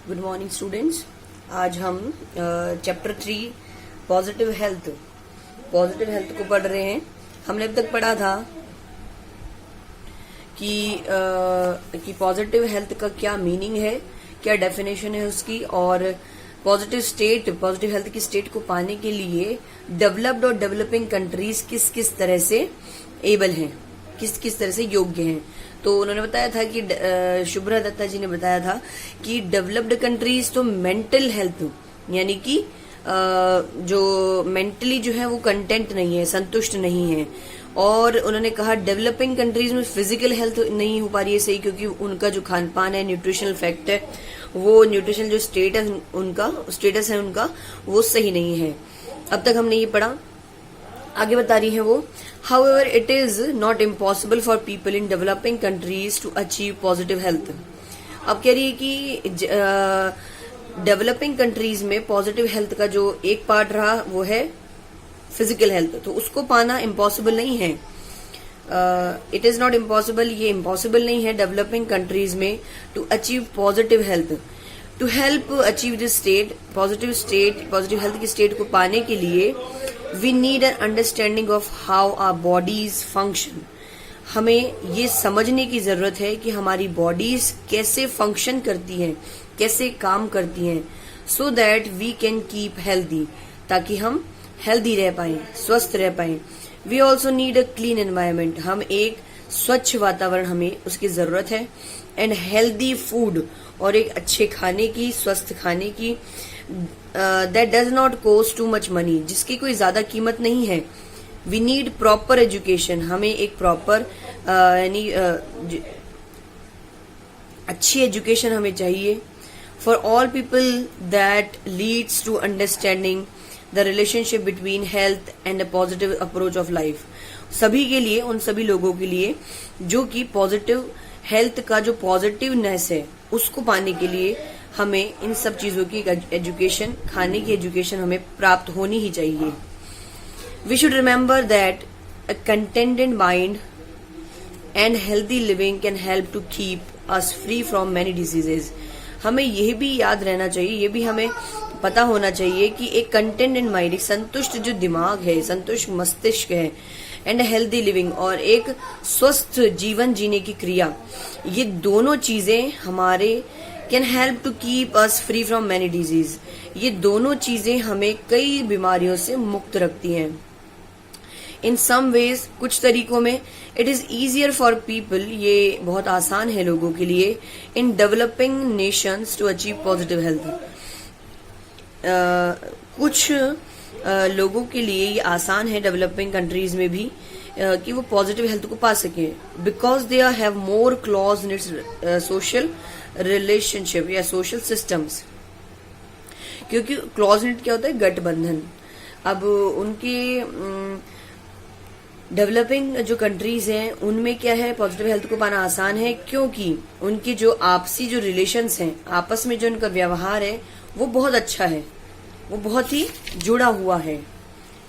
Good morning students. आज हम chapter 3 positive health को पढ़ रहे हैं। हमने अब तक पढ़ा था कि पॉजिटिव हेल्थ का क्या मीनिंग है, क्या डेफिनेशन है उसकी, और पॉजिटिव हेल्थ की स्टेट को पाने के लिए डेवलप्ड और डेवलपिंग कंट्रीज किस किस तरह से एबल हैं, किस किस तरह से योग्य हैं। तो उन्होंने बताया था कि शुभ्रा दत्ता जी ने बताया था कि डेवलप्ड कंट्रीज तो मेंटल हेल्थ यानी कि जो मेंटली जो है वो कंटेंट नहीं है, संतुष्ट नहीं है। और उन्होंने कहा डेवलपिंग कंट्रीज में फिजिकल हेल्थ नहीं हो पा रही है सही, क्योंकि उनका जो खान पान है, न्यूट्रिशनल फैक्ट है, वो न्यूट्रिशनल जो स्टेटस है उनका वो सही नहीं है। अब तक हमने ये पढ़ा। आगे बता रही है वो, however it is not impossible for people in developing countries to achieve positive health। अब कह रही है कि डेवलपिंग कंट्रीज में पॉजिटिव हेल्थ का जो एक पार्ट रहा वो है फिजिकल हेल्थ, तो उसको पाना इम्पॉसिबल नहीं है। इट इज नॉट इम्पॉसिबल, ये इम्पॉसिबल नहीं है डेवलपिंग कंट्रीज में to achieve positive health. To help achieve this state, positive health की स्टेट को पाने के लिए we need an understanding of how our bodies function. हमें ये समझने की जरूरत है कि हमारी बॉडीज कैसे फंक्शन करती हैं, कैसे काम करती हैं, so that we can keep healthy, ताकि हम हेल्दी रह पाए, स्वस्थ रह पाए। We also need a clean environment, हम एक स्वच्छ वातावरण, हमें उसकी जरूरत है। एंड हेल्दी फूड, और एक अच्छे खाने की, स्वस्थ खाने की, that does not cost too much money, जिसकी कोई ज्यादा कीमत नहीं है। वी नीड प्रॉपर एजुकेशन, हमें एक प्रॉपर यानी अच्छी एजुकेशन हमें चाहिए। For all people that leads to understanding the relationship between health and a positive approach of life. सभी के लिए, उन सभी लोगों के लिए जो कि पॉजिटिव हेल्थ का जो पॉजिटिवनेस है उसको पाने के लिए हमें इन सब चीजों की एजुकेशन, खाने की एजुकेशन हमें प्राप्त होनी ही चाहिए। We should remember that a contented mind and healthy living can help to keep us free from many diseases. हमें यह भी याद रहना चाहिए, ये भी हमें पता होना चाहिए कि एक कंटेंटेड माइंड, एक संतुष्ट जो दिमाग है, संतुष्ट मस्तिष्क है, एंड हेल्दी लिविंग, और एक स्वस्थ जीवन जीने की क्रिया, ये दोनों चीजें हमारे can help to keep us free from many disease. ये दोनों चीजें हमें कई बीमारियों से मुक्त रखती हैं। इन सम वेज, कुछ तरीकों में, it is easier for people, ये बहुत आसान है लोगों के लिए, in developing nations to achieve positive health. कुछ लोगों के लिए ये आसान है डेवलपिंग कंट्रीज में भी कि वो पॉजिटिव हेल्थ को पा सके, because they have more clause in its social relationship या सोशल सिस्टम्स। क्योंकि क्लॉज इन क्या होता है, गठबंधन। अब उनके डेवलपिंग जो कंट्रीज हैं उनमें क्या है, पॉजिटिव हेल्थ को पाना आसान है, क्योंकि उनकी जो आपसी जो रिलेशंस हैं, आपस में जो उनका व्यवहार है वो बहुत अच्छा है, वो बहुत ही जुड़ा हुआ है।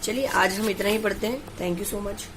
चलिए आज हम इतना ही पढ़ते हैं। Thank you so much.